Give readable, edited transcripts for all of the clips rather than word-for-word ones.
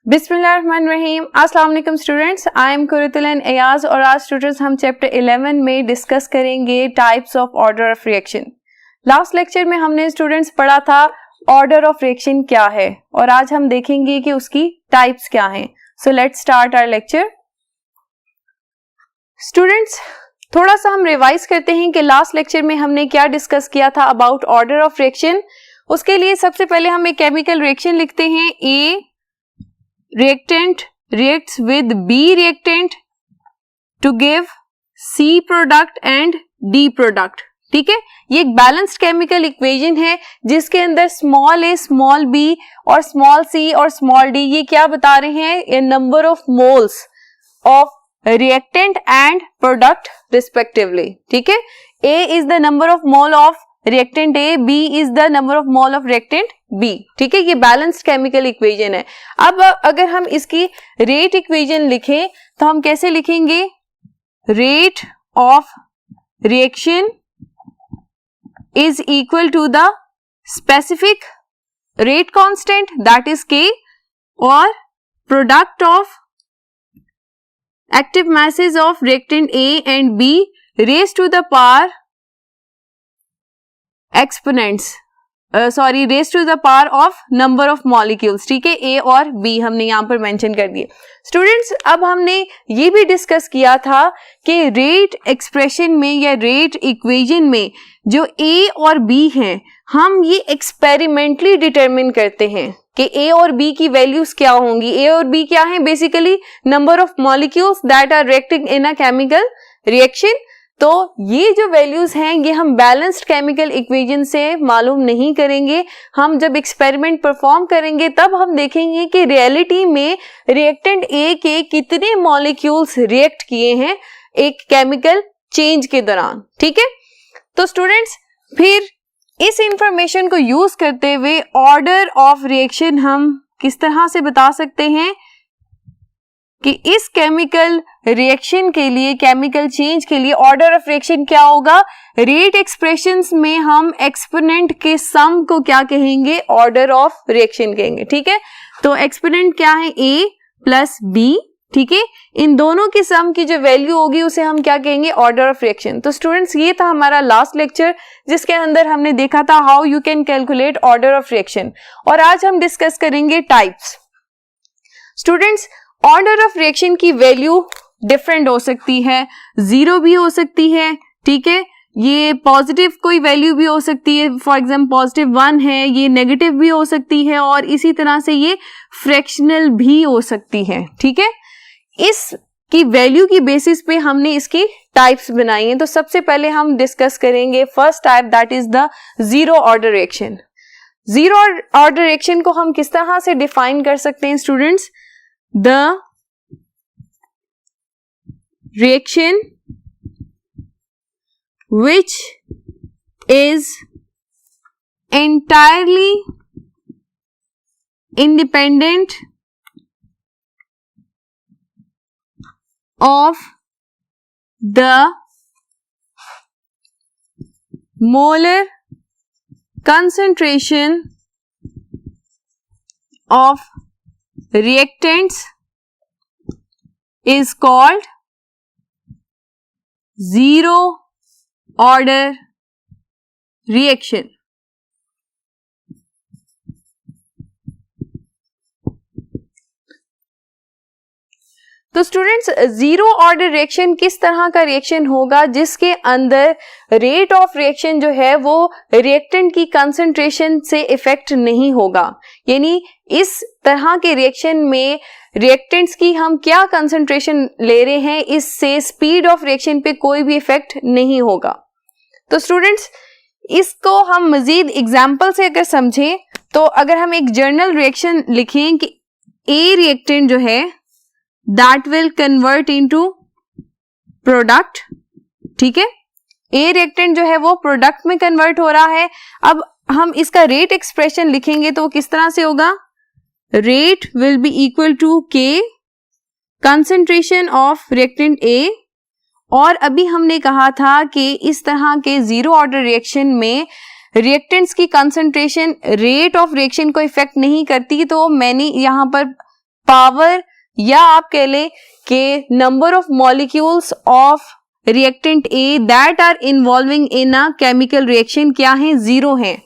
बिस्मिल्लाहिर्रहमानिर्रहीम। अस्सलाम वालेकुम students, I am Qurratulain Ayaz और आज स्टूडेंट्स हम चैप्टर 11 में डिस्कस करेंगे types of order of reaction. Last lecture में हमने स्टूडेंट्स पढ़ा था ऑर्डर ऑफ रिएक्शन क्या है और आज हम देखेंगे कि उसकी टाइप्स क्या हैं। So let's start our lecture. Students थोड़ा सा हम रिवाइज करते हैं कि लास्ट लेक्चर में हमने क्या डिस्कस किया था अबाउट ऑर्डर ऑफ रिएक्शन। उसके लिए सबसे पहले हम एक केमिकल रिएक्शन लिखते हैं। ए reactant reacts with B reactant to give C product and D product। ठीक है, ये एक बैलेंस्ड केमिकल इक्वेशन है जिसके अंदर स्मॉल a, स्मॉल b और स्मॉल c और स्मॉल d ये क्या बता रहे हैं, number of moles of reactant and product respectively. ठीक है, A is the number of mole of reactant A, B is the number of mole of reactant B। ठीक है, ये बैलेंस्ड केमिकल इक्वेशन है। अब अगर हम इसकी रेट इक्वेशन लिखें तो हम कैसे लिखेंगे, rate of reaction is equal to the specific rate constant that is K और product of active masses of reactant A and B raise to the power exponents raise to the power of number of molecules. ठीक है, ए और B हमने यहां पर mention कर दिए। Students अब हमने ये भी डिस्कस किया था कि रेट एक्सप्रेशन में या रेट इक्वेशन में जो ए और बी हैं हम ये एक्सपेरिमेंटली डिटरमिन करते हैं कि ए और बी की वैल्यूज क्या होंगी। ए और बी क्या है, basically number of molecules that are reacting in a chemical reaction. तो ये जो वैल्यूज हैं ये हम बैलेंस्ड केमिकल इक्वेशन से मालूम नहीं करेंगे, हम जब एक्सपेरिमेंट परफॉर्म करेंगे तब हम देखेंगे कि रियलिटी में रिएक्टेंट ए के कितने मॉलिक्यूल्स रिएक्ट किए हैं एक केमिकल चेंज के दौरान। ठीक है, तो स्टूडेंट्स फिर इस इंफॉर्मेशन को यूज करते हुए ऑर्डर ऑफ रिएक्शन हम किस तरह से बता सकते हैं कि इस केमिकल रिएक्शन के लिए, केमिकल चेंज के लिए ऑर्डर ऑफ रिएक्शन क्या होगा। रेट एक्सप्रेशंस में हम एक्सपोनेंट के सम को क्या कहेंगे, ऑर्डर ऑफ रिएक्शन कहेंगे। ठीक है, तो एक्सपोनेंट क्या है, A प्लस B। ठीक है, इन दोनों की सम की जो वैल्यू होगी उसे हम क्या कहेंगे, ऑर्डर ऑफ रिएक्शन। तो स्टूडेंट्स ये था हमारा लास्ट लेक्चर जिसके अंदर हमने देखा था how you can calculate order of reaction और आज हम डिस्कस करेंगे types. Students order of reaction की वैल्यू डिफरेंट हो सकती है, 0 भी हो सकती है। ठीक है, ये पॉजिटिव कोई वैल्यू भी हो सकती है, फॉर एग्जाम्पल पॉजिटिव 1 है, ये नेगेटिव भी हो सकती है और इसी तरह से ये फ्रैक्शनल भी हो सकती है। ठीक है, इसकी वैल्यू की बेसिस पे हमने इसकी टाइप्स बनाई हैं। तो सबसे पहले हम डिस्कस करेंगे first type that is the zero order reaction. Zero order reaction को हम किस तरह से डिफाइन कर सकते हैं students, the reaction which is entirely independent of the molar concentration of reactants is called zero order reaction। तो स्टूडेंट्स जीरो ऑर्डर रिएक्शन किस तरह का रिएक्शन होगा जिसके अंदर रेट ऑफ रिएक्शन जो है वो रिएक्टेंट की कंसंट्रेशन से इफेक्ट नहीं होगा। यानी इस तरह के रिएक्शन में रिएक्टेंट्स की हम क्या कंसंट्रेशन ले रहे हैं, इससे स्पीड ऑफ रिएक्शन पे कोई भी इफेक्ट नहीं होगा। तो स्टूडेंट्स इसको हम मजीद एग्जांपल से अगर समझें तो अगर हम एक जनरल रिएक्शन लिखें कि ए रिएक्टेंट जो है that will convert into product. ठीक है, ए रिएक्टेंट जो है वो प्रोडक्ट में कन्वर्ट हो रहा है। अब हम इसका रेट एक्सप्रेशन लिखेंगे तो किस तरह से होगा, rate will be equal to K concentration of reactant A. और अभी हमने कहा था कि इस तरह के जीरो ऑर्डर रिएक्शन में रिएक्टेंट्स की कंसंट्रेशन रेट ऑफ रिएक्शन को इफेक्ट नहीं करती, तो मैंने यहाँ पर पावर या आप कह लें कि number of molecules of reactant A that are involving in a chemical reaction क्या है, 0 है।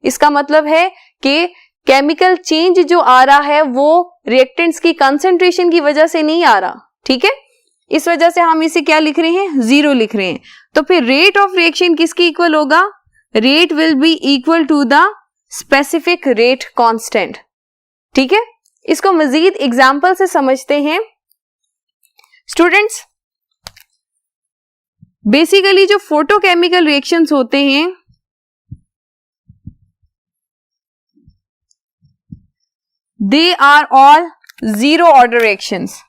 इसका मतलब है कि केमिकल चेंज जो आ रहा है वो रिएक्टेंट्स की कंसंट्रेशन की वजह से नहीं आ रहा, ठीक है। इस वजह से हम इसे क्या लिख रहे हैं, 0 लिख रहे हैं। तो फिर रेट ऑफ रिएक्शन किसकी इक्वल होगा, rate will be equal to the specific rate constant, ठीक है। इसको मजीद एग्जांपल से समझते हैं स्टूडेंट्स। बेसिकली जो फोटोकेमिकल रिएक्शंस होते हैं they are all 0 order reactions.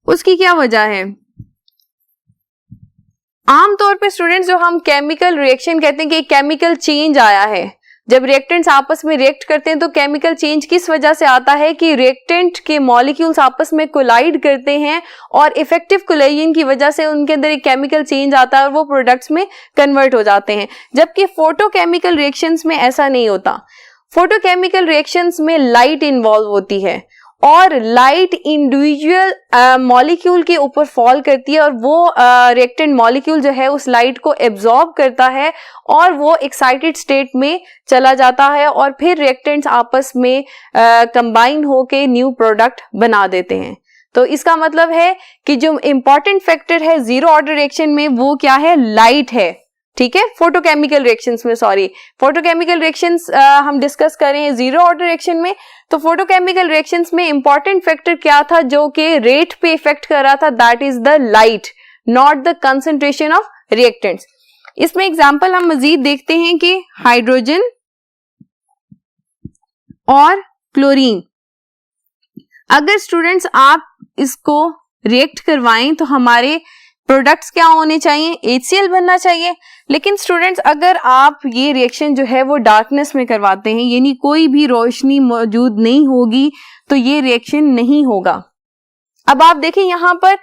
उसकी क्या वजह है, आमतौर पे स्टूडेंट्स जो हम केमिकल रिएक्शन कहते हैं कि केमिकल चेंज आया है, जब रिएक्टेंट्स आपस में रिएक्ट करते हैं तो केमिकल चेंज किस वजह से आता है कि रिएक्टेंट के मॉलिक्यूल्स आपस में कोलाइड करते हैं और इफेक्टिव कोलाइजन की वजह से उनके अंदर एक केमिकल चेंज आता है और वो प्रोडक्ट्स में कन्वर्ट हो जाते हैं। जबकि फोटोकेमिकल रिएक्शंस में ऐसा नहीं होता। फोटोकेमिकल रिएक्शंस में लाइट इन्वॉल्व होती है और लाइट इंडिविजुअल मॉलिक्यूल के ऊपर फॉल करती है और वो रिएक्टेंट मॉलिक्यूल जो है उस लाइट को एब्जॉर्ब करता है और वो एक्साइटेड स्टेट में चला जाता है और फिर रिएक्टेंट्स आपस में कंबाइन होके न्यू प्रोडक्ट बना देते हैं। तो इसका मतलब है कि जो इंपॉर्टेंट फैक्टर है 0 ऑर्डर रिएक्शन में वो क्या है, लाइट है, ठीक है। फोटोकेमिकल रिएक्शंस में, फोटोकेमिकल रिएक्शंस हम डिस्कस करें 0 ऑर्डर रिएक्शन में। तो फोटोकेमिकल रिएक्शंस में इंपॉर्टेंट फैक्टर क्या था जो कि रेट पे इफेक्ट कर रहा था, that is the light, not the concentration of reactants. इसमें एग्जांपल हम मजीद देखते हैं कि हाइड्रोजन और क्लोरीन, अगर स्टूडेंट्स आप इसको रिएक्ट करवाएं तो हमारे प्रोडक्ट्स क्या होने चाहिए, HCl बनना चाहिए। लेकिन स्टूडेंट्स अगर आप ये रिएक्शन जो है वो डार्कनेस में करवाते हैं, यानी कोई भी रोशनी मौजूद नहीं होगी, तो ये रिएक्शन नहीं होगा। अब आप देखें यहाँ पर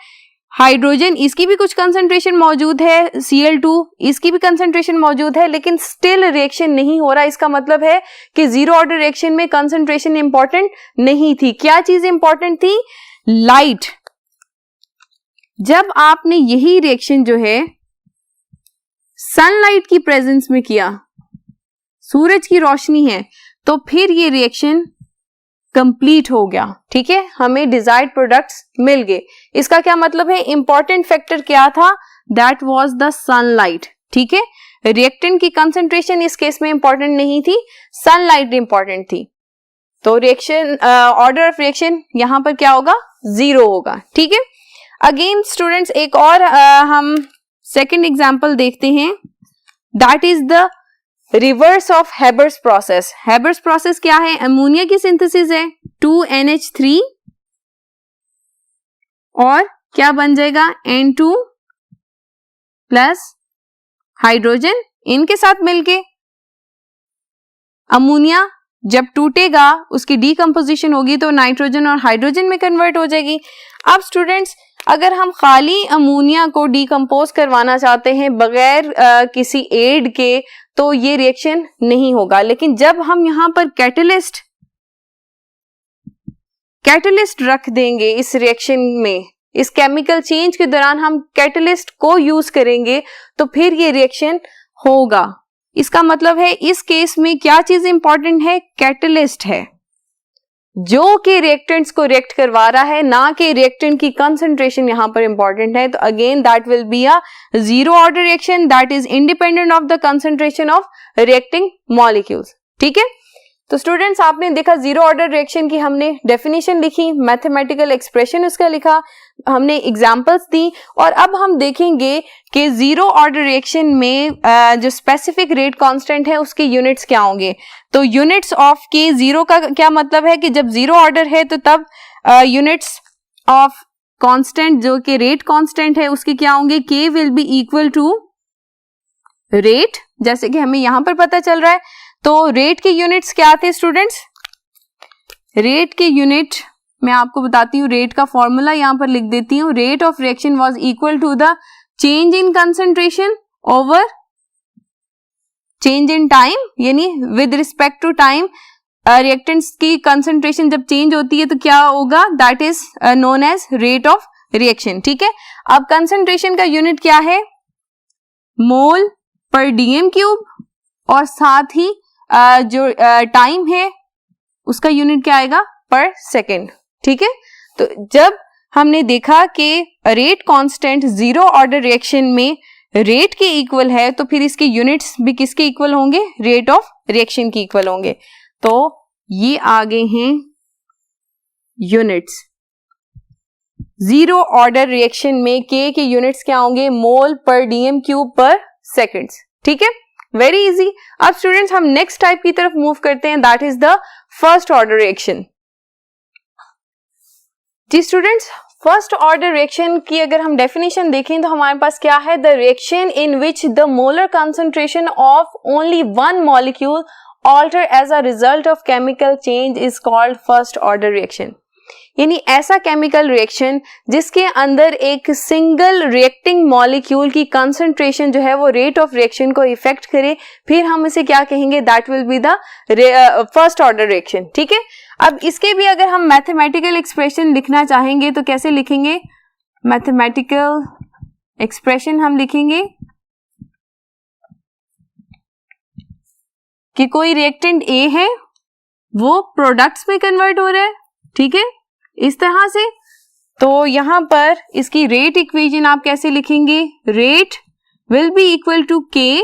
हाइड्रोजन, इसकी भी कुछ कंसंट्रेशन मौजूद है, Cl2 इसकी भी कंसंट्रेशन मौजूद है, लेकिन स्टिल रिएक्शन नहीं हो रहा। इसका मतलब है कि 0 ऑर्डर रिएक्शन में कंसंट्रेशन इंपॉर्टेंट नहीं थी। क्या चीज इंपॉर्टेंट थी, लाइट। जब आपने यही रिएक्शन जो है सनलाइट की प्रेजेंस में किया, सूरज की रोशनी है, तो फिर ये रिएक्शन कंप्लीट हो गया, ठीक है, हमें डिजायर्ड प्रोडक्ट्स मिल गए। इसका क्या मतलब है, इंपॉर्टेंट फैक्टर क्या था, दैट वाज द सनलाइट, ठीक है। रिएक्टेंट की कंसंट्रेशन इस केस में इंपॉर्टेंट नहीं थी, सनलाइट इंपॉर्टेंट थी। तो रिएक्शन ऑर्डर ऑफ रिएक्शन यहां पर क्या होगा, 0 होगा, ठीक है। अगेन स्टूडेंट्स एक और हम सेकेंड एग्जाम्पल देखते हैं, that is the reverse of Haber's process. Haber's process क्या है, अमोनिया की सिंथेसिस है, 2NH3 और क्या बन जाएगा, N2 प्लस हाइड्रोजन, इनके साथ मिलके अमोनिया जब टूटेगा उसकी डीकंपोजिशन होगी तो नाइट्रोजन और हाइड्रोजन में कन्वर्ट हो जाएगी। अब स्टूडेंट्स अगर हम खाली अमोनिया को डीकंपोज करवाना चाहते हैं बगैर किसी एड के, तो ये रिएक्शन नहीं होगा। लेकिन जब हम यहां पर कैटलिस्ट रख देंगे इस रिएक्शन में, इस केमिकल चेंज के दौरान हम कैटलिस्ट को यूज करेंगे, तो फिर ये रिएक्शन होगा। इसका मतलब है इस केस में क्या चीज इंपॉर्टेंट है, कैटलिस्ट है जो कि रिएक्टेंट्स को रिएक्ट करवा रहा है, ना कि रिएक्टेंट की कंसंट्रेशन यहां पर इंपॉर्टेंट है। तो again that will be a 0 order reaction that is independent of the concentration of reacting molecules, ठीक है। तो स्टूडेंट्स आपने देखा 0 ऑर्डर रिएक्शन की हमने डेफिनेशन लिखी, मैथमेटिकल एक्सप्रेशन उसका लिखा, हमने एग्जांपल्स दी, और अब हम देखेंगे कि 0 ऑर्डर रिएक्शन में जो स्पेसिफिक रेट कांस्टेंट है उसके यूनिट्स क्या होंगे। तो यूनिट्स ऑफ के 0 का क्या मतलब है कि जब 0 ऑर्डर है तो तब यूनिट्स ऑफ कांस्टेंट जो कि रेट कांस्टेंट है उसके क्या होंगे, K will be equal to rate, जैसे कि हमें यहां पर पता चल रहा है। तो रेट के यूनिट्स क्या थे स्टूडेंट्स, रेट के यूनिट मैं आपको बताती हूँ, रेट का फॉर्मूला यहां पर लिख देती हूँ, rate of reaction was equal to the change in concentration over change in time, यानी with respect to time reactants की कंसंट्रेशन जब चेंज होती है तो क्या होगा, that is known as rate of reaction. ठीक है, अब कंसंट्रेशन का यूनिट क्या है, मोल पर डीएम क्यूब, और साथ ही जो टाइम है उसका यूनिट क्या आएगा, पर सेकेंड। ठीक है, तो जब हमने देखा कि rate constant zero order reaction में रेट के इक्वल है तो फिर इसके यूनिट्स भी किसके इक्वल होंगे, रेट ऑफ रिएक्शन के इक्वल होंगे। तो ये आ गए हैं यूनिट्स। जीरो ऑर्डर रिएक्शन में के यूनिट्स क्या होंगे, मोल पर डीएम क्यूब पर सेकेंड्स। ठीक है, वेरी इजी। अब स्टूडेंट्स हम नेक्स्ट टाइप की तरफ मूव करते हैं, that is the first order reaction. जी स्टूडेंट्स, फर्स्ट ऑर्डर रिएक्शन की अगर हम डेफिनेशन देखें तो हमारे पास क्या है, the reaction in which the molar concentration of only one molecule alter as a result of chemical change is called first order reaction. यानी ऐसा केमिकल रिएक्शन जिसके अंदर एक सिंगल रिएक्टिंग मॉलिक्यूल की कंसंट्रेशन जो है वो रेट ऑफ रिएक्शन को इफेक्ट करे, फिर हम इसे क्या कहेंगे, that will be the first order reaction. ठीक है, अब इसके भी अगर हम मैथमेटिकल एक्सप्रेशन लिखना चाहेंगे तो कैसे लिखेंगे, मैथमेटिकल एक्सप्रेशन हम लिखेंगे कि कोई रिएक्टेंट ए है वो प्रोडक्ट्स में कन्वर्ट हो रहा है। ठीक है, इस तरह से। तो यहां पर इसकी रेट इक्वेशन आप कैसे लिखेंगे, rate will be equal to K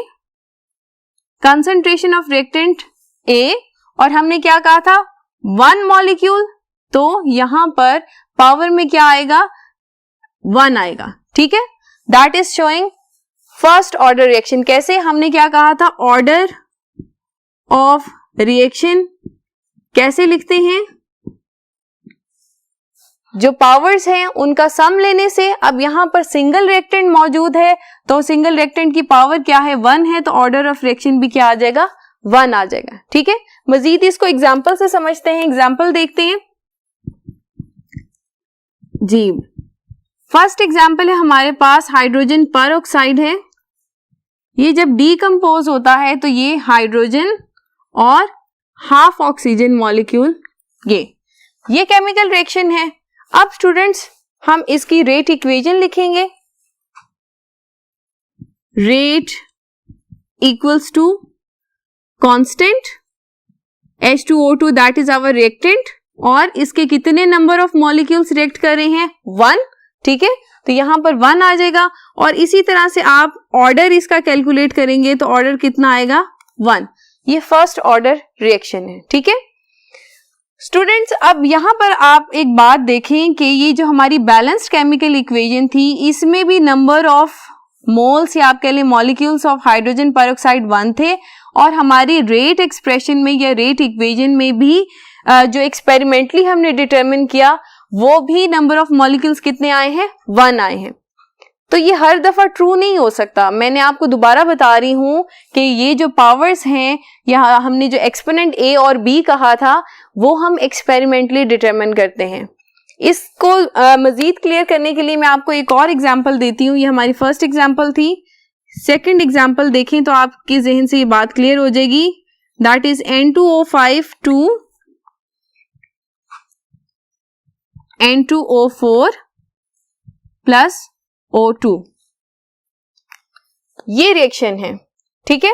concentration of reactant A, और हमने क्या कहा था, वन मॉलिक्यूल, तो यहां पर पावर में क्या आएगा, 1 आएगा। ठीक है, that is showing first order reaction. कैसे, हमने क्या कहा था, ऑर्डर ऑफ रिएक्शन कैसे लिखते हैं, जो पावर्स हैं उनका सम लेने से। अब यहां पर सिंगल रिएक्टेंट मौजूद है तो सिंगल रिएक्टेंट की पावर क्या है, 1 है, तो ऑर्डर ऑफ रिएक्शन भी क्या आ जाएगा, 1 आ जाएगा। ठीक है, मजीद इसको एग्जाम्पल से समझते हैं, एग्जाम्पल देखते हैं जी। फर्स्ट एग्जाम्पल है हमारे पास हाइड्रोजन पर ऑक्साइड है। ये जब डीकंपोज होता है तो ये हाइड्रोजन और हाफ ऑक्सीजन मॉलिक्यूल, ये केमिकल रिएक्शन है। अब स्टूडेंट्स हम इसकी रेट इक्वेशन लिखेंगे, rate equals to constant H2O2 that is our reactant, और इसके कितने नंबर ऑफ मॉलिक्यूल्स रिएक्ट कर रहे हैं, 1। ठीक है, तो यहां पर 1 आ जाएगा, और इसी तरह से आप ऑर्डर इसका कैलकुलेट करेंगे तो ऑर्डर कितना आएगा, 1। ये फर्स्ट ऑर्डर रिएक्शन है। ठीक है स्टूडेंट्स, अब यहां पर आप एक बात देखें कि ये जो हमारी बैलेंस्ड केमिकल इक्वेशन थी, इसमें भी नंबर ऑफ मोल्स या आप कह लें मॉलिक्यूल्स ऑफ हाइड्रोजन पेरोक्साइड 1 थे, और हमारी रेट एक्सप्रेशन में या रेट इक्वेशन में भी जो एक्सपेरिमेंटली हमने डिटरमिन किया वो भी नंबर ऑफ मॉलिक्यूल्स कितने आए हैं, 1 आए हैं। तो ये हर दफा ट्रू नहीं हो सकता। मैंने आपको दोबारा बता रही हूं कि ये जो पावर्स हैं या हमने जो एक्सपोनेंट ए और बी कहा था वो हम एक्सपेरिमेंटली डिटरमिन करते हैं। इसको मजीद क्लियर करने के लिए मैं आपको एक और एग्जांपल देती हूँ। ये हमारी फर्स्ट एग्जांपल थी। सेकंड एग्जांपल देखें तो आपके जहन से ये बात क्लियर हो जाएगी। That is N2O5 to N2O4 plus O2, ये रिएक्शन है। ठीक है,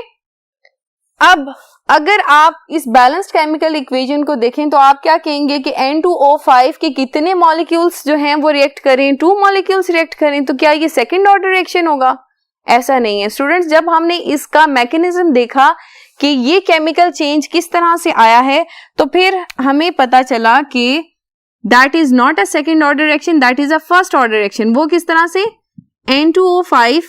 अब अगर आप इस बैलेंस्ड केमिकल इक्वेशन को देखें तो आप क्या कहेंगे कि N2O5 के कितने मॉलिक्यूल्स जो हैं वो रिएक्ट करें, 2 मॉलिक्यूल्स रिएक्ट करें, तो क्या ये सेकंड ऑर्डर रिएक्शन होगा? ऐसा नहीं है स्टूडेंट्स। जब हमने इसका मैकेनिज्म देखा कि ये केमिकल चेंज किस तरह से आया है तो फिर हमें पता चला कि that is not a second order reaction, that is a first order reaction. वो किस तरह से, N2O5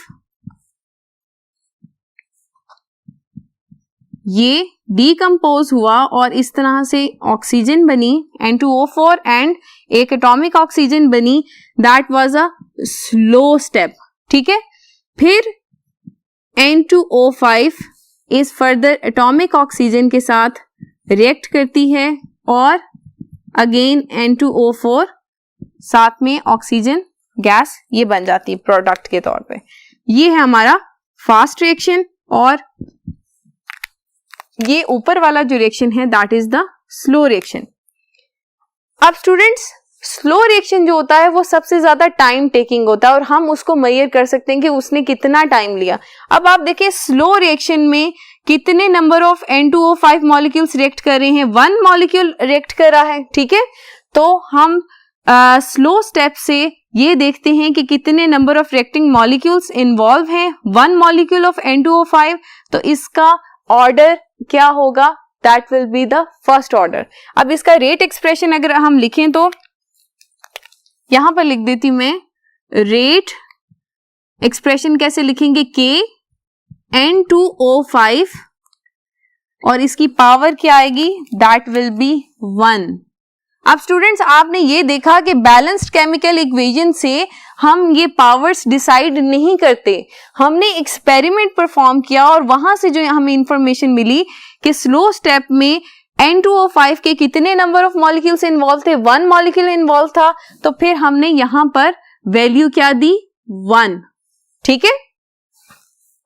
ये डीकंपोज हुआ और इस तरह से ऑक्सीजन बनी N2O4 एंड एक एटॉमिक ऑक्सीजन बनी, that was a slow step. ठीक है, फिर N2O5 इस फर्दर एटॉमिक ऑक्सीजन के साथ रिएक्ट करती है और अगेन N2O4 साथ में ऑक्सीजन गैस ये बन जाती है प्रोडक्ट के तौर पे। ये है हमारा फास्ट रिएक्शन और ये ऊपर वाला जो रिएक्शन है that is the slow reaction. अब स्टूडेंट्स स्लो रिएक्शन जो होता है वो सबसे ज्यादा टाइम टेकिंग होता है और हम उसको मेजर कर सकते हैं कि उसने कितना टाइम लिया। अब आप देखिए स्लो रिएक्शन में कितने number of N2O5 molecules react कर रहे हैं, 1 मॉलिक्यूल रिएक्ट कर रहा है, ठीक है। तो हम स्लो स्टेप से ये देखते हैं कि कितने number of reacting molecules involve हैं, 1 मॉलिक्यूल ऑफ N2O5, तो इसका ऑर्डर क्या होगा, that will be the first order. अब इसका रेट एक्सप्रेशन अगर हम लिखें तो यहां पर लिख देती मैं, रेट एक्सप्रेशन कैसे लिखेंगे, K N2O5 और इसकी पावर क्या आएगी, दैट विल बी 1। अब स्टूडेंट्स आपने ये देखा कि बैलेंस्ड केमिकल इक्वेशन से हम ये पावर्स डिसाइड नहीं करते, हमने एक्सपेरिमेंट परफॉर्म किया और वहां से जो हमें इंफॉर्मेशन मिली कि स्लो स्टेप में N2O5 के कितने नंबर ऑफ मॉलिक्यूल्स इन्वॉल्व थे, 1 मॉलिक्यूल इन्वॉल्व था, तो फिर हमने यहां पर वैल्यू क्या दी, 1, ठीक है।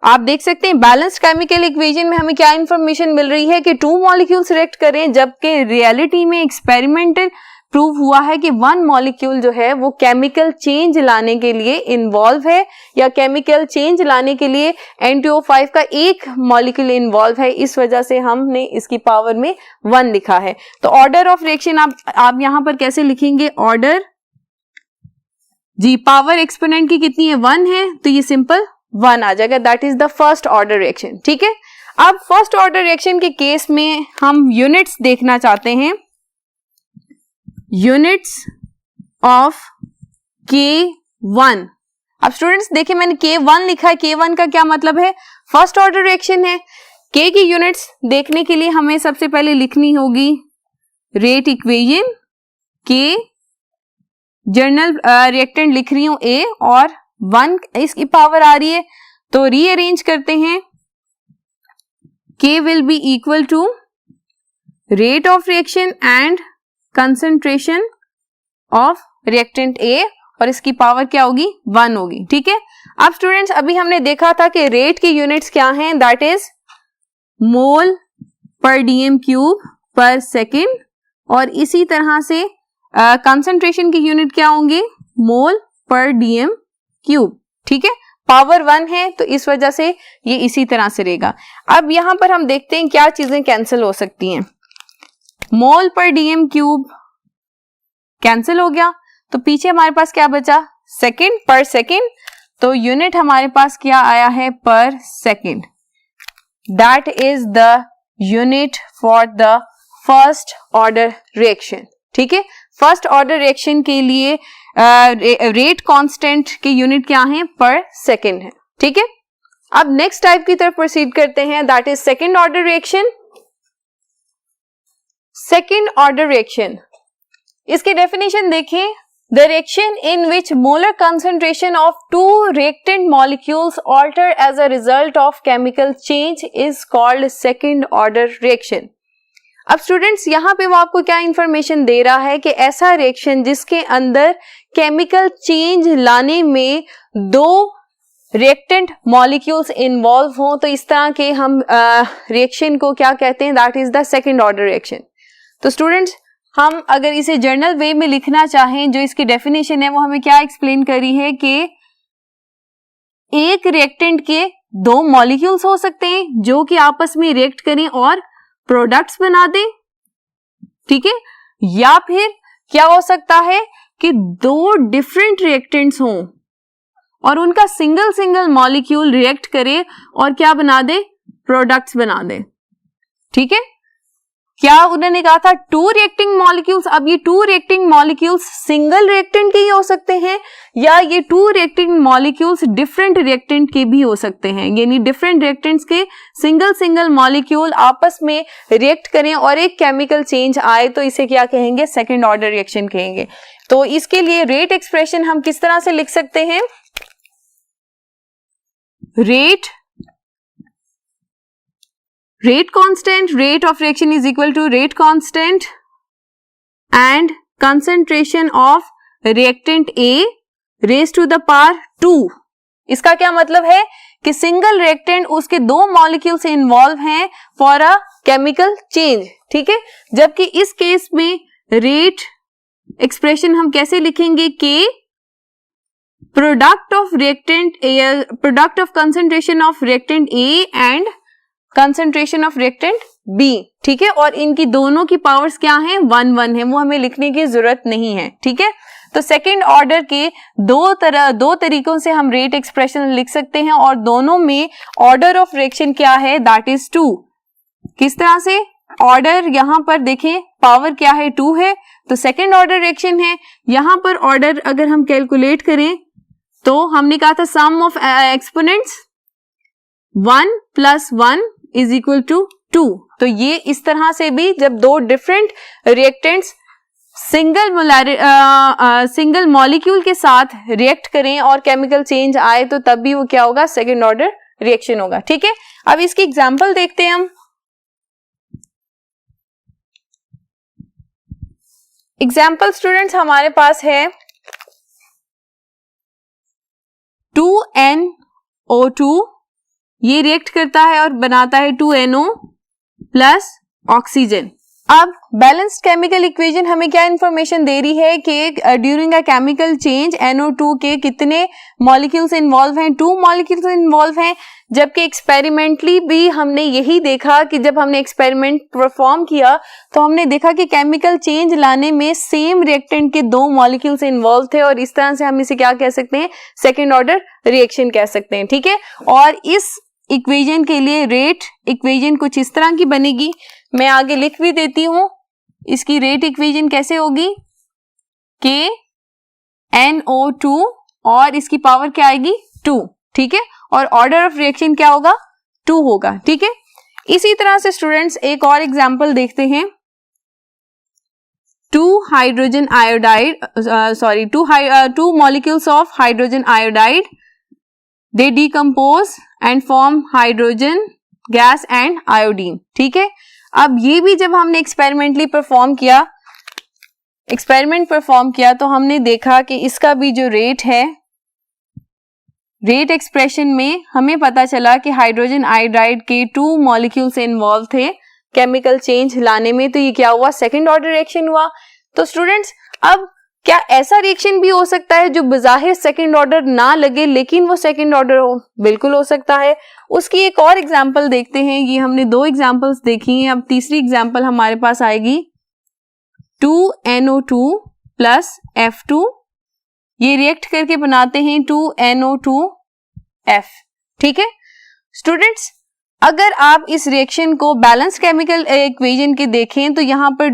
आप देख सकते हैं बैलेंस्ड केमिकल इक्वेशन में हमें क्या इंफॉर्मेशन मिल रही है कि 2 मॉलिक्यूल्स रिएक्ट करें, जबकि रियलिटी में एक्सपेरिमेंटल प्रूव हुआ है कि 1 मॉलिक्यूल जो है वो केमिकल चेंज लाने के लिए इन्वॉल्व है, या केमिकल चेंज लाने के लिए N2O5 का 1 मॉलिक्यूल इन्वॉल्व है, इस वजह से हमने इसकी पावर में 1 लिखा है। तो ऑर्डर ऑफ रिएक्शन आप यहां पर कैसे लिखेंगे, ऑर्डर जी, पावर एक्सपोनेंट की कितनी है, 1 है, तो ये सिंपल 1 आ जाएगा, that is the first order reaction, ठीक है। अब फर्स्ट ऑर्डर रिएक्शन के केस में हम यूनिट्स देखना चाहते हैं, यूनिट्स ऑफ K1। अब स्टूडेंट्स देखिए मैंने K1 लिखा है, K1 का क्या मतलब है, फर्स्ट ऑर्डर रिएक्शन है। K की यूनिट्स देखने के लिए हमें सबसे पहले लिखनी होगी rate equation, K journal reactant लिख रही हूं A और 1 इसकी पावर आ रही है, तो रीअरेंज करते हैं, K will be equal to rate of reaction and concentration of reactant A और इसकी पावर क्या होगी, 1 होगी, ठीक है। अब स्टूडेंट्स अभी हमने देखा था कि रेट की यूनिट्स क्या हैं, दैट इज मोल पर dm क्यूब पर सेकेंड, और इसी तरह से कंसंट्रेशन की यूनिट क्या होंगे, मोल पर dm क्यूब, ठीक है। पावर 1 है तो इस वजह से ये इसी तरह से रहेगा। अब यहां पर हम देखते हैं क्या चीजें कैंसिल हो सकती हैं, मोल पर dm क्यूब कैंसिल हो गया, तो पीछे हमारे पास क्या बचा, सेकेंड पर सेकेंड, तो यूनिट हमारे पास क्या आया है, पर second, that is the unit for the first order reaction, ठीक है। फर्स्ट ऑर्डर रिएक्शन के लिए रेट कांस्टेंट के यूनिट क्या है, पर सेकेंड है, ठीक है। अब नेक्स्ट टाइप की तरफ प्रोसीड करते हैं, that is second order reaction. Second order reaction, इसकी डेफिनेशन देखें, the reaction in which molar concentration of 2 reactant molecules alter as a result of chemical change is called second order reaction. अब students यहां पे वो आपको क्या information दे रहा है कि ऐसा रिएक्शन जिसके अंदर केमिकल चेंज लाने में 2 रिएक्टेंट मॉलिक्यूल्स इन्वॉल्व हों, तो इस तरह के हम रिएक्शन को क्या कहते हैं, that is the second order reaction. तो स्टूडेंट्स हम अगर इसे जर्नल वे में लिखना चाहें, जो इसकी डेफिनेशन है वो हमें क्या एक्सप्लेन करी है कि एक रिएक्टेंट के 2 मॉलिक्यूल्स हो सकते हैं जो कि आपस में रिएक्ट करें और प्रोडक्ट्स बना दें, ठीक है, या फिर क्या हो सकता है कि 2 डिफरेंट रिएक्टेंट्स हों और उनका सिंगल मॉलिक्यूल रिएक्ट करे और क्या बना दे, प्रोडक्ट्स बना दे, ठीक है। क्या उन्होंने कहा था 2 रिएक्टिंग मॉलिक्यूल्स, अब ये 2 रिएक्टिंग मॉलिक्यूल्स सिंगल रिएक्टेंट के ही हो सकते हैं या ये 2 रिएक्टिंग मॉलिक्यूल्स डिफरेंट रिएक्टेंट के भी हो सकते हैं, यानी डिफरेंट रिएक्टेंट्स के सिंगल मॉलिक्यूल आपस में रिएक्ट करें और एक केमिकल चेंज आए, तो इसे क्या कहेंगे, सेकेंड ऑर्डर रिएक्शन कहेंगे। तो इसके लिए रेट एक्सप्रेशन हम किस तरह से लिख सकते हैं, rate constant, rate of reaction is equal to rate constant and concentration of reactant A raised to the power 2। इसका क्या मतलब है कि सिंगल रिएक्टेंट उसके 2 मॉलिक्यूल से इन्वॉल्व हैं फॉर अ केमिकल चेंज, ठीक है। जबकि इस केस में रेट एक्सप्रेशन हम कैसे लिखेंगे, K product of reactant product of concentration of reactant A and concentration of reactant B, ठीक है। और इनकी दोनों की पावर्स क्या हैं, 1 1 है, वो हमें लिखने की जरूरत नहीं है, ठीक है। तो सेकेंड ऑर्डर के दो तरीकों से हम रेट एक्सप्रेशन लिख सकते हैं और दोनों में ऑर्डर ऑफ रिएक्शन क्या है, दैट इज 2। किस तरह से, ऑर्डर यहां पर देखें पावर क्या है, 2 है, तो सेकेंड ऑर्डर रिएक्शन है। यहां पर ऑर्डर अगर हम कैलकुलेट करें तो हमने कहा था सम ऑफ एक्सपोनेंट्स 1 + 1 = 2। तो ये इस तरह से भी जब दो डिफरेंट रिएक्टेंट्स सिंगल मॉलिक्यूल के साथ रिएक्ट करें और केमिकल चेंज आए तो तब भी वो क्या होगा, सेकेंड ऑर्डर रिएक्शन होगा, ठीक है। अब इसकी एग्जांपल देखते हैं हम। एग्जाम्पल स्टूडेंट्स हमारे पास है 2NO2, ये रिएक्ट करता है और बनाता है 2NO प्लस ऑक्सीजन। अब बैलेंस्ड केमिकल इक्वेशन हमें क्या इंफॉर्मेशन दे रही है कि during a chemical change NO2 के कितने मॉलिक्यूल्स इन्वॉल्व हैं, 2 मॉलिक्यूल्स इन्वॉल्व हैं। जबकि एक्सपेरिमेंटली भी हमने यही देखा कि जब हमने एक्सपेरिमेंट परफॉर्म किया तो हमने देखा कि केमिकल चेंज लाने में सेम रिएक्टेंट के 2 मॉलिक्यूल्स इन्वॉल्व थे और इस तरह से हम इसे क्या कह सकते हैं, सेकेंड ऑर्डर रिएक्शन कह सकते हैं, ठीक है। और इस इक्वेशन के लिए रेट इक्वेशन कुछ इस तरह की बनेगी, मैं आगे लिख भी देती हूं। इसकी रेट इक्वेशन कैसे होगी, के NO2 और इसकी पावर क्या आएगी, 2, ठीक है। और ऑर्डर ऑफ रिएक्शन क्या होगा, 2 होगा, ठीक है। इसी तरह से स्टूडेंट्स एक और एग्जांपल देखते हैं। 2 molecules of hydrogen iodide, they decompose and form hydrogen gas and iodine, ठीक है। अब ये भी जब हमने एक्सपेरिमेंट परफॉर्म किया तो हमने देखा कि इसका भी जो रेट है, रेट एक्सप्रेशन में हमें पता चला कि हाइड्रोजन आयोडाइड के 2 मॉलिक्यूल्स इन्वॉल्व थे केमिकल चेंज लाने में, तो ये क्या हुआ, सेकेंड ऑर्डर रिएक्शन हुआ। तो स्टूडेंट्स अब क्या ऐसा रिएक्शन भी हो सकता है जो बज़ाहिर सेकेंड ऑर्डर ना लगे लेकिन वो सेकेंड ऑर्डर हो, बिल्कुल हो सकता है। उसकी एक और एग्जांपल देखते हैं। ये हमने 2 एग्जांपल्स देखी हैं, अब तीसरी एग्जांपल हमारे पास आएगी 2NO2 प्लस F2, ये रिएक्ट करके बनाते हैं 2NO2F, ठीक है। स्टूडेंट्स अगर आप इस रिएक्शन को बैलेंस केमिकल इक्वेशन के देखें तो यहाँ पर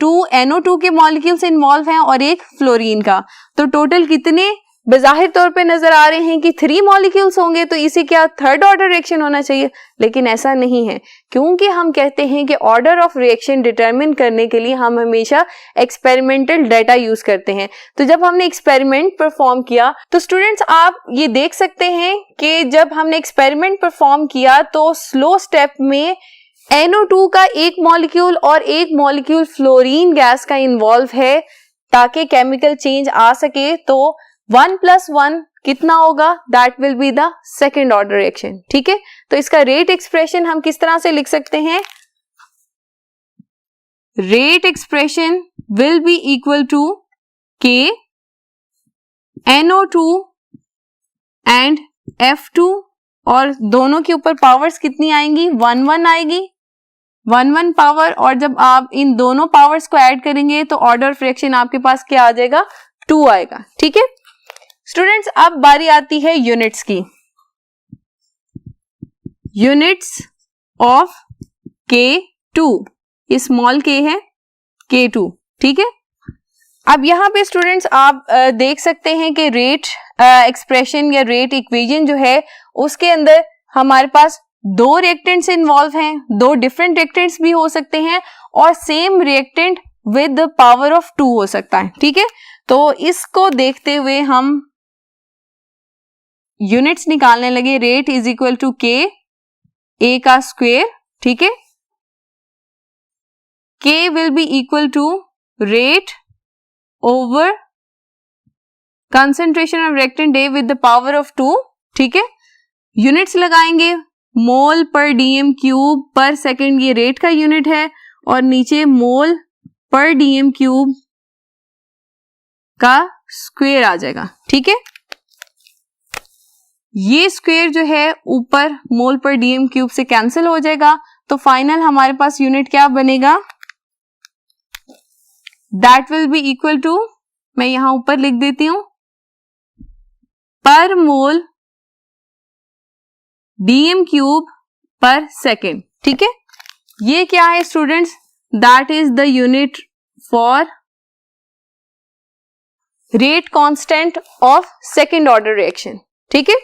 2NO2 के मॉलिक्यूल्स इन्वॉल्व हैं और एक फ्लोरीन का, तो टोटल कितने बज़ाहिर तौर पे नजर आ रहे हैं कि 3 मॉलिक्यूल्स होंगे, तो इसे क्या थर्ड ऑर्डर रिएक्शन होना चाहिए, लेकिन ऐसा नहीं है, क्योंकि हम कहते हैं कि ऑर्डर ऑफ रिएक्शन डिटरमिन करने के लिए हम हमेशा एक्सपेरिमेंटल डाटा यूज करते हैं। तो जब हमने एक्सपेरिमेंट परफॉर्म किया तो स्टूडेंट्स आप ये देख सकते हैं कि जब हमने एक्सपेरिमेंट परफॉर्म किया तो स्लो स्टेप में NO2 का एक मॉलिक्यूल और एक मॉलिक्यूल फ्लोरीन गैस का इन्वॉल्व है ताकि केमिकल चेंज आ सके। तो 1 + 1 कितना होगा, that will be the second order reaction, ठीक है। तो इसका रेट एक्सप्रेशन हम किस तरह से लिख सकते हैं, rate expression will be equal to K NO2 and F2 और दोनों के ऊपर पावर्स कितनी आएंगी, 1 1 आएगी, 1 1 पावर, और जब आप इन दोनों पावर्स को ऐड करेंगे तो ऑर्डर ऑफ रिएक्शन आपके पास क्या आ जाएगा, 2 आएगा, ठीक है। स्टूडेंट्स अब बारी आती है यूनिट्स की। यूनिट्स ऑफ K2, ये स्मॉल k है, K2, ठीक है। अब यहां पे स्टूडेंट्स आप देख सकते हैं कि रेट एक्सप्रेशन या रेट इक्वेशन जो है उसके अंदर हमारे पास 2 रिएक्टेंट्स इन्वॉल्व हैं, 2 डिफरेंट रिएक्टेंट्स भी हो सकते हैं और same reactant with the power of 2 हो सकता है, ठीक है। तो इसको देखते हुए हम यूनिट्स निकालने लगे, रेट इज इक्वल टू के ए का स्क्वायर, ठीक है। K will be equal to rate over concentration of reactant A with the power of 2, ठीक है। यूनिट्स लगाएंगे, mole per dm cube per second ये रेट का यूनिट है, और नीचे मोल पर डीएम क्यूब का स्क्वायर आ जाएगा। ठीक है, ये स्क्वायर जो है ऊपर मोल पर डीएम क्यूब से कैंसिल हो जाएगा, तो फाइनल हमारे पास यूनिट क्या बनेगा, that will be equal to, मैं यहां ऊपर लिख देती हूं, per mole dm cube per second. ठीक है, ये क्या है students, that is the unit for rate constant of second order reaction. ठीक है,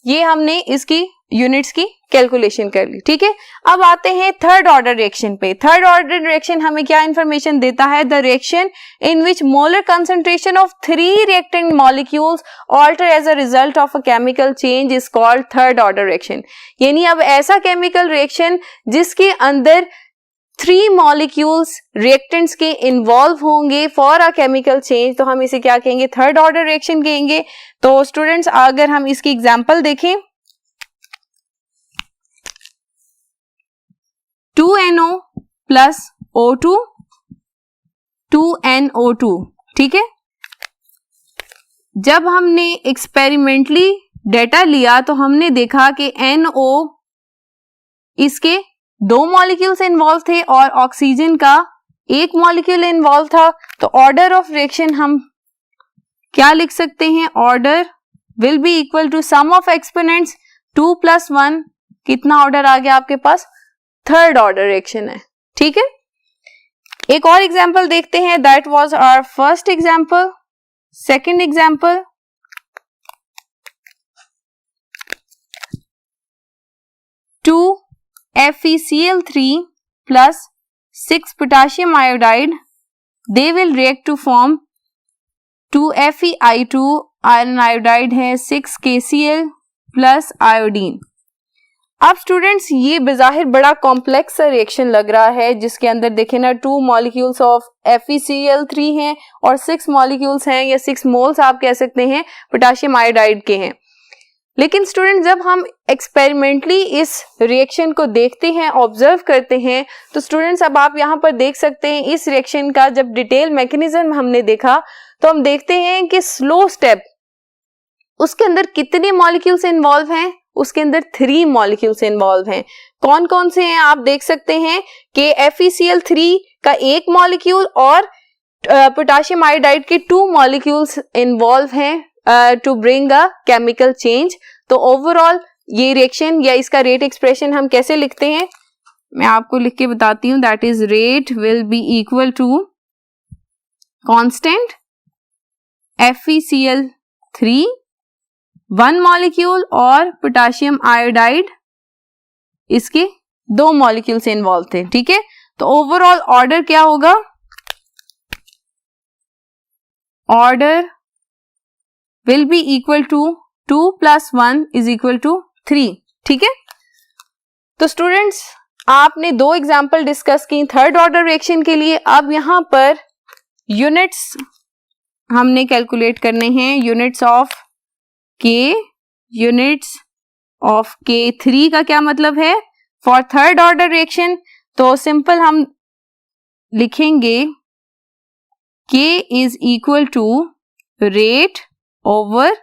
ये हमने इसकी यूनिट्स की कैलकुलेशन कर ली। ठीक है, अब आते हैं थर्ड ऑर्डर रिएक्शन पे। थर्ड ऑर्डर रिएक्शन हमें क्या इंफॉर्मेशन देता है, the reaction in which molar concentration of 3 reactant molecules alter as a result of a chemical change is called third order reaction. यानी अब ऐसा केमिकल रिएक्शन जिसके अंदर 3 मॉलिक्यूल्स रिएक्टेंट्स के इन्वॉल्व होंगे फॉर अ केमिकल चेंज, तो हम इसे क्या कहेंगे, थर्ड ऑर्डर रिएक्शन कहेंगे। तो स्टूडेंट्स अगर हम इसकी एग्जांपल देखें, 2NO प्लस O2 2NO2। ठीक है, जब हमने एक्सपेरिमेंटली डेटा लिया तो हमने देखा कि NO इसके 2 मॉलिक्यूल्स इन्वॉल्व थे और ऑक्सीजन का 1 मॉलिक्यूल इन्वॉल्व था। तो ऑर्डर ऑफ रिएक्शन हम क्या लिख सकते हैं, order will be equal to sum of exponents 2 + 1, कितना ऑर्डर आ गया आपके पास, थर्ड ऑर्डर रिएक्शन है। ठीक है, एक और एग्जांपल देखते हैं, that was our first example. Second example, two FeCl3 plus 6 potassium iodide, they will react to form 2FeI2, iron iodide है 6 KCl plus iodine। अब स्टूडेंट्स ये बेजाहिर बड़ा कॉम्प्लेक्स सा रिएक्शन लग रहा है, जिसके अंदर देखें ना 2 मॉलिक्यूल्स ऑफ FeCl3 हैं और 6 मॉलिक्यूल्स हैं या 6 मोल्स आप कह सकते हैं पोटेशियम आयोडाइड के हैं। लेकिन स्टूडेंट जब हम एक्सपेरिमेंटली इस रिएक्शन को देखते हैं, ऑब्जर्व करते हैं, तो स्टूडेंट्स अब आप यहाँ पर देख सकते हैं इस रिएक्शन का जब डिटेल मैकेनिज्म हमने देखा तो हम देखते हैं कि स्लो स्टेप उसके अंदर कितने मॉलिक्यूल्स इन्वॉल्व हैं, उसके अंदर 3 मॉलिक्यूल्स इन्वॉल्व हैं। कौन कौन से हैं आप देख सकते हैं कि FeCl3 का 1 मॉलिक्यूल और पोटेशियम आयोडाइड के 2 मॉलिक्यूल्स इन्वॉल्व हैं to bring a chemical change. तो ओवरऑल ये रिएक्शन या इसका रेट एक्सप्रेशन हम कैसे लिखते हैं, मैं आपको लिख के बताती हूं, that is rate will be equal to constant FeCl3 1 molecule और पोटेशियम आयोडाइड इसके 2 मॉलिक्यूल से इन्वॉल्व थे। ठीक है, तो ओवरऑल ऑर्डर क्या होगा, order will be equal to 2 + 1 is equal to 3। ठीक है, तो स्टूडेंट्स आपने 2 एग्जाम्पल डिस्कस की थर्ड ऑर्डर रिएक्शन के लिए। अब यहां पर यूनिट्स हमने कैलकुलेट करने हैं, यूनिट्स ऑफ K3 का क्या मतलब है फॉर थर्ड ऑर्डर रिएक्शन। तो सिंपल हम लिखेंगे K is equal to rate over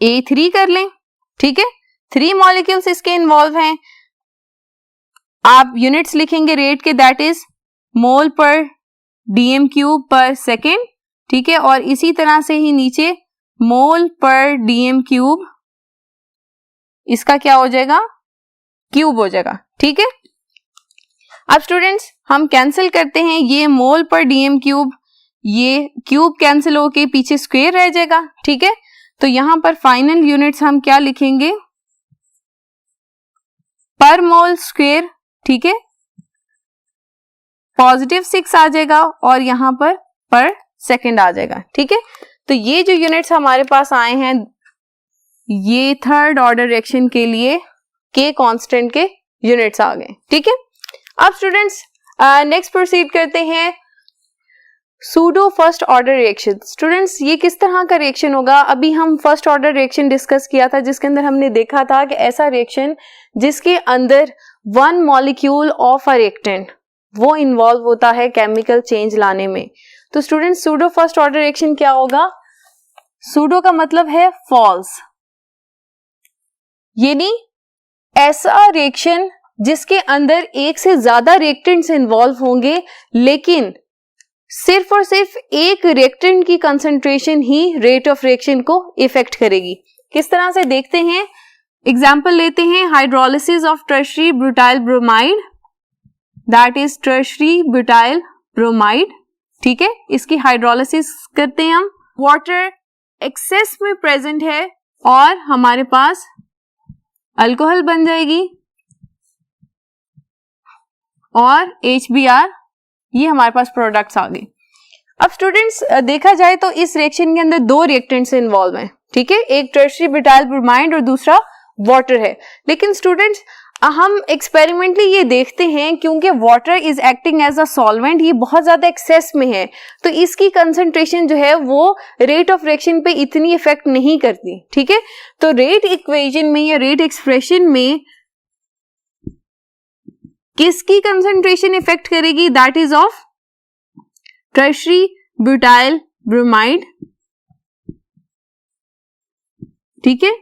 A3 कर लें। ठीक है, 3 मॉलिक्यूल्स इसके इन्वॉल्व हैं, आप यूनिट्स लिखेंगे रेट के, that is mole per dm cube per second. ठीक है, और इसी तरह से ही नीचे मोल पर डीएम क्यूब, इसका क्या हो जाएगा, क्यूब हो जाएगा। ठीक है, अब स्टूडेंट्स हम कैंसिल करते हैं, ये मोल पर डीएम क्यूब, ये क्यूब कैंसिल होके पीछे स्क्वायर रह जाएगा। ठीक है, तो यहां पर फाइनल यूनिट्स हम क्या लिखेंगे, पर मोल स्क्वायर। ठीक है, +6 आ जाएगा और यहां पर सेकेंड आ जाएगा। ठीक है, तो ये जो यूनिट्स हमारे पास आए हैं ये थर्ड ऑर्डर रिएक्शन के लिए K कांस्टेंट के यूनिट्स आ गए। ठीक है, अब स्टूडेंट्स नेक्स्ट प्रोसीड करते हैं pseudo first order reaction. Students ये किस तरह का रिएक्शन होगा? अभी हम फर्स्ट ऑर्डर रिएक्शन डिस्कस किया था जिसके अंदर हमने देखा था कि ऐसा रिएक्शन जिसके अंदर one molecule of a reactant वो इन्वॉल्व होता है केमिकल चेंज लाने में। तो students pseudo first order reaction क्या होगा? सूडो का मतलब है फॉल्स, यानी ऐसा रिएक्शन जिसके अंदर एक से ज्यादा रिएक्टेंट्स इन्वॉल्व होंगे लेकिन सिर्फ और सिर्फ एक रिएक्टेंट की concentration he rate of reaction को इफेक्ट करेगी। किस तरह से देखते हैं, एग्जांपल लेते हैं hydrolysis of tertiary butyl bromide, that is tertiary butyl bromide. ठीक है, इसकी हाइड्रोलिसिस करते हैं हम, वाटर एक्सेस में प्रेजेंट है और हमारे पास अल्कोहल बन जाएगी और HBr, ये हमारे पास प्रोडक्ट्स आ गए। अब स्टूडेंट्स देखा जाए तो इस रिएक्शन के अंदर दो रिएक्टेंट्स इन्वॉल्व हैं, ठीक है, एक टर्शियरी ब्यूटाइल ब्रोमाइड और दूसरा वाटर है। लेकिन स्टूडेंट्स हम एक्सपेरिमेंटली ये देखते हैं क्योंकि water is acting as a solvent, ये बहुत ज्यादा एक्सेस में है तो इसकी कंसंट्रेशन जो है वो रेट ऑफ रिएक्शन पे इतनी इफेक्ट नहीं करती। ठीक है, तो रेट इक्वेशन में या रेट एक्सप्रेशन में किसकी कंसंट्रेशन इफेक्ट करेगी? That is of tertiary butyl bromide. ठीक है,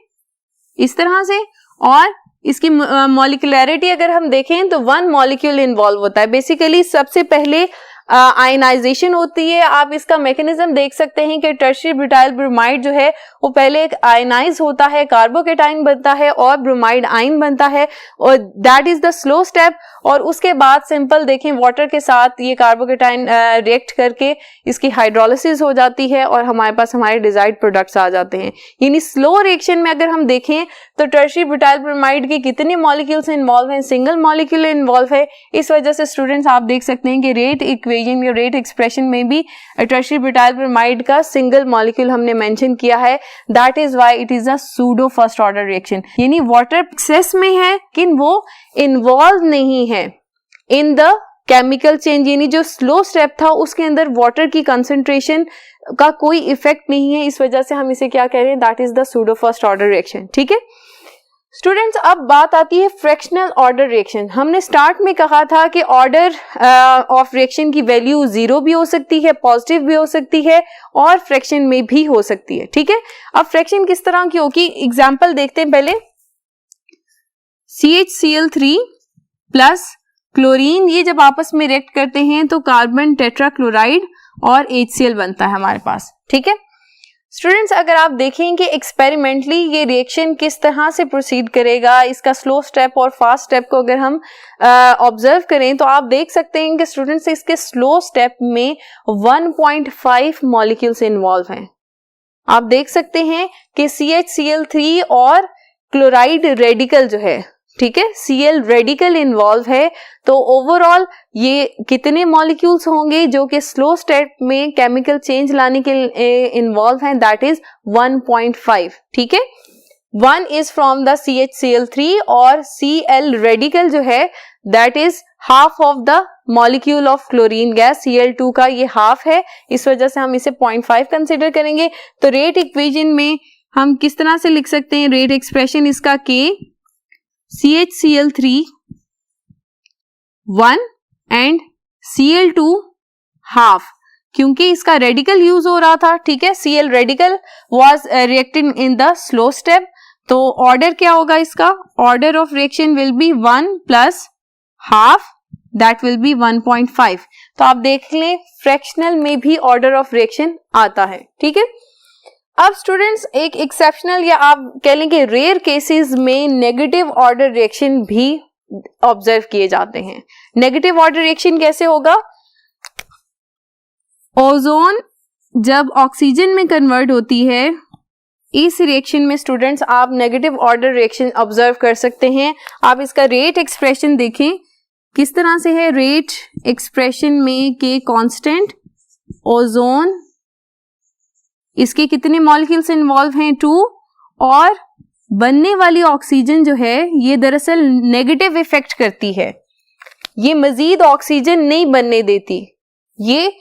इस तरह से। और इसकी मॉलिक्यूलरिटी अगर हम देखें तो वन मॉलिक्यूल इन्वॉल्व होता है। बेसिकली सबसे पहले आयनाइजेशन होती है। आप इसका मैकेनिज्म देख सकते हैं कि टर्शियरी ब्यूटाइल ब्रोमाइड जो है वो पहले एक आयनाइज होता है, कार्बोकेटाइन बनता है और ब्रोमाइड आयन बनता है और that is the slow step. और उसके बाद सिंपल देखें वाटर के साथ ये कार्बोकेटाइन रिएक्ट करके इसकी हाइड्रोलिसिस हो जाती है और हमारे पास हमारे डिजायर्ड प्रोडक्ट्स आ जाते हैं। यानी स्लो रिएक्शन में अगर हम देखें तो टर्शियरी ब्यूटाइल ब्रोमाइड के कितने मॉलिक्यूल्स इन्वॉल्व हैं? सिंगल मॉलिक्यूल इन्वॉल्व है। इस वजह से स्टूडेंट्स आप देख सकते हैं कि रेट इक्वेशन या रेट एक्सप्रेशन में भी टर्शियरी ब्यूटाइल ब्रोमाइड का सिंगल मॉलिक्यूल हमने मेंशन किया है। That is why it is a pseudo first order reaction. यानी वाटर एक्सेस में है लेकिन वो इन्वॉल्व नहीं है इन द केमिकल चेंज, यानी जो स्लो स्टेप था उसके अंदर वाटर की कंसंट्रेशन का कोई इफेक्ट नहीं है। इस वजह से हम इसे क्या कह रहे हैं? That is the pseudo first order reaction. ठीक है स्टूडेंट्स, अब बात आती है फ्रैक्शनल ऑर्डर रिएक्शन। हमने स्टार्ट में कहा था कि ऑर्डर ऑफ रिएक्शन की वैल्यू 0 भी हो सकती है, पॉजिटिव भी हो सकती है और फ्रैक्शन में भी हो सकती है। ठीक है, अब फ्रैक्शन किस तरह की होगी? एग्जांपल देखते हैं पहले। CHCl3 प्लस क्लोरीन, ये जब आपस में रिएक्ट करते हैं तो कार्बन टेट्राक्लोराइड और HCl बनता है हमारे पास। ठीक है स्टूडेंट्स, अगर आप देखें कि एक्सपेरिमेंटली ये रिएक्शन किस तरह से प्रोसीड करेगा, इसका स्लो स्टेप और फास्ट स्टेप को अगर हम ऑब्जर्व करें तो आप देख सकते हैं कि स्टूडेंट्स इसके स्लो स्टेप में 1.5 मॉलिक्यूल्स इन्वॉल्व हैं। आप देख सकते हैं कि CHCl3 और क्लोराइड रेडिकल जो है, ठीक है, Cl रेडिकल इन्वॉल्व है। तो ओवरऑल ये कितने मॉलिक्यूल्स होंगे जो कि स्लो स्टेप में केमिकल चेंज लाने के इन्वॉल्व हैं? That is 1.5। ठीक है, 1 इज फ्रॉम द CHCl3 और Cl रेडिकल जो है that is half of the molecule of chlorine gas. Cl2 का ये हाफ है, इस वजह से हम इसे 0.5 कंसिडर करेंगे। तो रेट इक्वेशन में हम किस तरह से लिख सकते हैं? रेट एक्सप्रेशन इसका K CHCl3 1 and Cl2 half, क्योंकि इसका रेडिकल यूज हो रहा था। ठीक है, Cl radical was reacting in the slow step. तो ऑर्डर क्या होगा इसका? Order of reaction will be 1 plus half, that will B 1.5। तो आप देख लें फ्रैक्शनल में भी ऑर्डर ऑफ रिएक्शन आता है। ठीक है, अब स्टूडेंट्स एक एक्सेप्शनल या आप कह लें कि रेयर केसेस में नेगेटिव ऑर्डर रिएक्शन भी ऑब्जर्व किए जाते हैं। नेगेटिव ऑर्डर रिएक्शन कैसे होगा? ओजोन जब ऑक्सीजन में कन्वर्ट होती है, इस रिएक्शन में स्टूडेंट्स आप नेगेटिव ऑर्डर रिएक्शन ऑब्जर्व कर सकते हैं। आप इसका रेट एक्सप्रेशन देखें किस तरह से है। रेट एक्सप्रेशन में के कांस्टेंट, ओजोन, इसके कितने मॉलिक्यूल्स इन्वॉल्व हैं? 2, और बनने वाली ऑक्सीजन जो है ये दरअसल नेगेटिव इफेक्ट करती है, ये मजीद ऑक्सीजन नहीं बनने देती, ये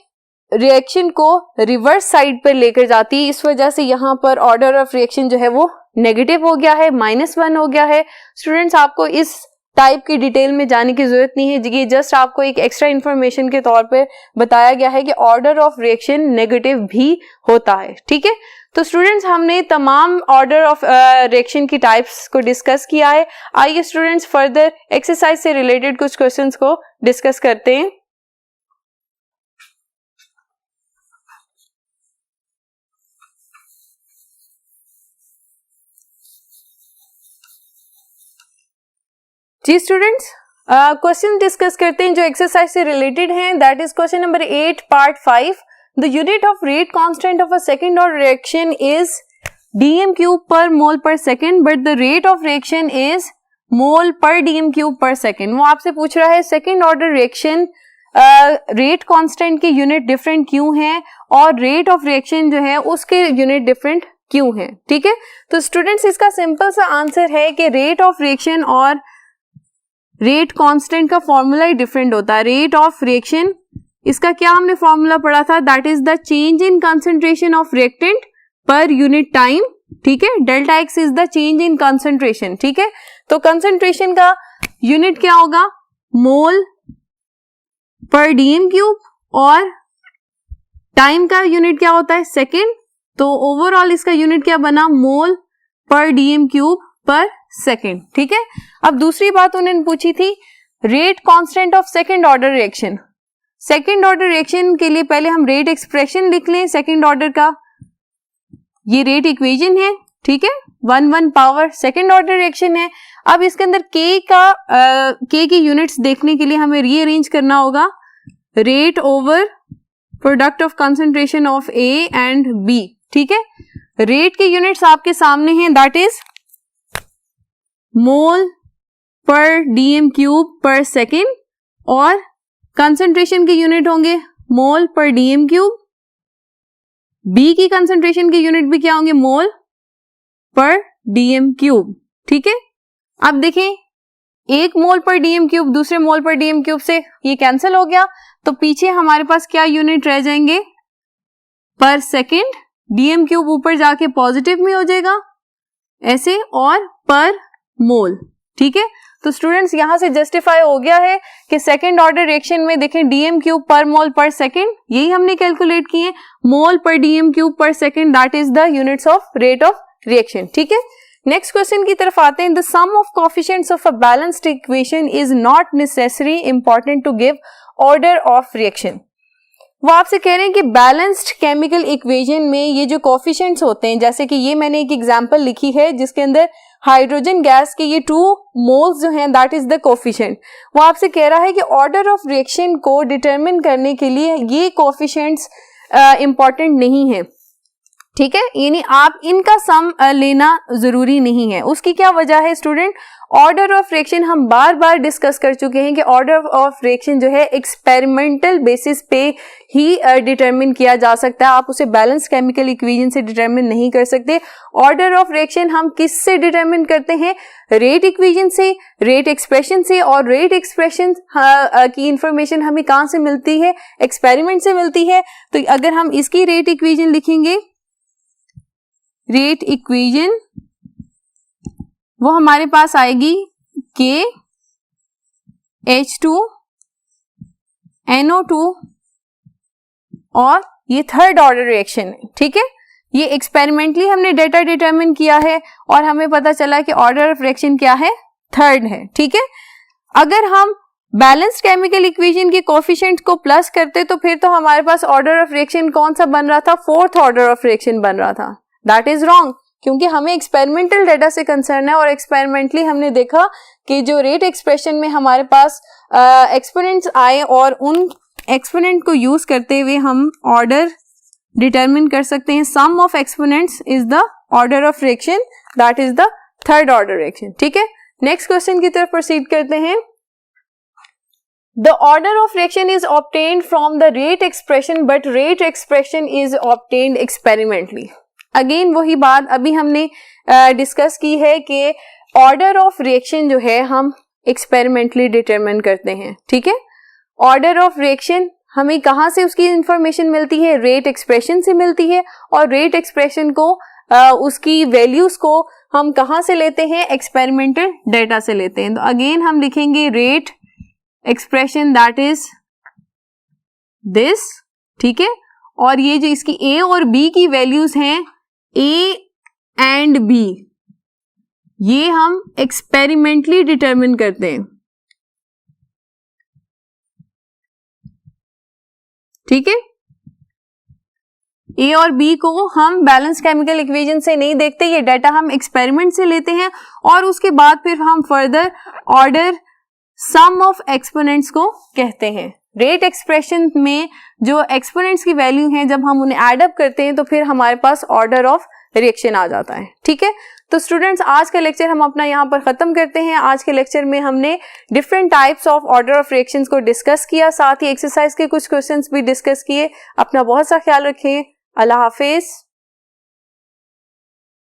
रिएक्शन को रिवर्स साइड पर लेकर जाती है, इस वजह से यहाँ पर ऑर्डर ऑफ रिएक्शन जो है वो नेगेटिव हो गया है, -1 हो गया है। स्टूडेंट्स आपको इस टाइप की डिटेल में जाने की जरूरत नहीं है, ये जस्ट आपको एक एक्स्ट्रा इंफॉर्मेशन के तौर पे बताया गया है कि ऑर्डर ऑफ रिएक्शन नेगेटिव भी होता है, ठीक है। तो स्टूडेंट्स हमने तमाम ऑर्डर ऑफ रिएक्शन की टाइप्स को डिस्कस किया है। आइए स्टूडेंट्स फर्दर एक्सरसाइज से रिलेटेड कुछ क्वेश्चंस को डिस्कस करते हैं। जी स्टूडेंट्स क्वेश्चन डिस्कस करते हैं जो एक्सरसाइज से रिलेटेड हैं। That is question number 8 part 5। The unit of rate constant of a second order reaction is dm cube पर मोल पर second, but the rate of reaction is mole पर dm cube पर second. वो आपसे पूछ रहा है second order reaction rate constant के यूनिट डिफरेंट क्यों हैं और रेट ऑफ रिएक्शन जो है उसके यूनिट डिफरेंट क्यों हैं, ठीक है। तो स्टूडेंट्स इसका सिंपल सा आंसर है कि रेट ऑफ रिएक्शन और रेट कांस्टेंट का फॉर्मूला ही डिफरेंट होता है। रेट ऑफ रिएक्शन, इसका क्या हमने फॉर्मूला पढ़ा था, that is the change in concentration of reactant per unit time, ठीक है। Delta x is the change in concentration, ठीक है। तो कंसंट्रेशन का यूनिट क्या होगा, मोल पर डीएम क्यूब, और टाइम का यूनिट क्या होता है, सेकेंड। तो ओवरऑल इसका यूनिट क्या बना, मोल per dm cube per second, ठीक है। अब दूसरी बात उन्होंने पूछी थी rate constant of second order reaction. Second order reaction के लिए पहले हम रेट एक्सप्रेशन लिख लें सेकेंड ऑर्डर का, ये रेट इक्वेशन है, ठीक है। 1 पावर सेकेंड ऑर्डर रिएक्शन है। अब इसके अंदर के की यूनिट्स देखने के लिए हमें रीअरेंज करना होगा, rate over product of concentration of A and B, ठीक है। रेट के यूनिट्स आपके सामने हैं, that is mole per dm cube per second, और कंसंट्रेशन के यूनिट होंगे मोल पर डीएम क्यूब। बी की कंसंट्रेशन के यूनिट भी क्या होंगे, मोल पर डीएम क्यूब, ठीक है। अब देखें एक मोल पर डीएम क्यूब दूसरे मोल पर डीएम क्यूब से ये कैंसिल हो गया, तो पीछे हमारे पास क्या यूनिट रह जाएंगे, पर सेकेंड। डीएम क्यूब ऊपर जाके पॉजिटिव में हो जाएगा ऐसे, और पर मोल, ठीक है। तो स्टूडेंट्स यहां से जस्टिफाई हो गया है कि सेकेंड ऑर्डर रिएक्शन में देखें डीएम क्यूब पर मोल पर सेकेंड, यही हमने कैलकुलेट किए, mole per dm cube per second, that is the units of rate of reaction, ठीक है। नेक्स्ट क्वेश्चन की तरफ आते हैं। The sum of coefficients of a balanced equation is not necessary important to give order of reaction. वो आपसे कह रहे हैं कि बैलेंस्ड केमिकल इक्वेशन में ये जो कोएफिशिएंट्स होते हैं, जैसे कि ये मैंने एक एग्जांपल लिखी है जिसके अंदर हाइड्रोजन गैस के ये 2 मोल्स जो हैं दैट इज द कोएफिशिएंट। वो आपसे कह रहा है कि ऑर्डर ऑफ रिएक्शन को डिटरमिन करने के लिए ये कोएफिशिएंट्स इंपॉर्टेंट नहीं है, ठीक है। यानी आप इनका सम लेना जरूरी नहीं है। उसकी क्या वजह है स्टूडेंट, ऑर्डर ऑफ रिएक्शन हम बार बार डिस्कस कर चुके हैं कि ऑर्डर ऑफ रिएक्शन जो है एक्सपेरिमेंटल बेसिस पे ही डिटरमिन किया जा सकता है, आप उसे बैलेंस केमिकल इक्वेशन से डिटरमिन नहीं कर सकते। ऑर्डर ऑफ रिएक्शन हम किस से डिटरमिन करते हैं, रेट इक्वेशन से, रेट एक्सप्रेशन से, और रेट एक्सप्रेशन की इंफॉर्मेशन हमें कहां से मिलती है, एक्सपेरिमेंट से मिलती है। तो अगर हम इसकी रेट इक्वेशन लिखेंगे, रेट इक्वेशन वो हमारे पास आएगी के H2 NO2, और ये थर्ड ऑर्डर रिएक्शन है, ठीक है। ये एक्सपेरिमेंटली हमने डेटा डिटरमिन किया है और हमें पता चला कि ऑर्डर ऑफ रिएक्शन क्या है, थर्ड है, ठीक है। अगर हम बैलेंस्ड केमिकल इक्वेशन के कोएफिशिएंट को प्लस करते तो फिर तो हमारे पास ऑर्डर ऑफ रिएक्शन कौन सा बन रहा था, फोर्थ ऑर्डर ऑफ रिएक्शन बन रहा था। दैट इज रॉन्ग, क्योंकि हमें एक्सपेरिमेंटल डेटा से कंसर्न है और एक्सपेरिमेंटली हमने देखा कि जो रेट एक्सप्रेशन में हमारे पास एक्सपोनेंट्स आए और उन एक्सपोनेंट को यूज करते हुए हम ऑर्डर डिटरमिन कर सकते हैं। Sum of exponents is the order of reaction, that is the third order reaction, ठीक है। नेक्स्ट क्वेश्चन की तरफ प्रोसीड करते हैं। The order of reaction is obtained from the rate expression, but rate expression is obtained experimentally. Again वही बात अभी हमने डिस्कस की है कि ऑर्डर ऑफ रिएक्शन जो है हम एक्सपेरिमेंटली डिटरमिन करते हैं, ठीक है। ऑर्डर ऑफ रिएक्शन हमें कहाँ से उसकी इंफॉर्मेशन मिलती है? रेट एक्सप्रेशन से मिलती है। और रेट एक्सप्रेशन को उसकी वैल्यूज को हम कहाँ से लेते हैं? एक्सपेरिमेंटल डेटा से लेते हैं। तो अगेन हम लिखेंगे rate expression that is this, ठीक है। और ये जो इसकी ए और बी की वैल्यूज हैं, ए एंड बी, ये हम एक्सपेरिमेंटली डिटरमिन करते हैं, ठीक है। ए और बी को हम बैलेंस केमिकल इक्वेशन से नहीं देखते, ये डाटा हम एक्सपेरिमेंट से लेते हैं और उसके बाद फिर हम further order sum of exponents को कहते हैं। रेट एक्सप्रेशन में जो एक्सपोनेंट्स की वैल्यू हैं, जब हम उन्हें एड अप करते हैं तो फिर हमारे पास ऑर्डर ऑफ रिएक्शन आ जाता है, ठीक है। तो स्टूडेंट्स, आज का लेक्चर हम अपना यहाँ पर खत्म करते हैं। आज के लेक्चर में हमने different types of order of reactions को डिस्कस किया, साथ ही एक्सरसाइज के कुछ क्वेश्चंस भी डिस्कस किए। अपना बहुत सा ख्याल रखें। अल्लाह हाफिज।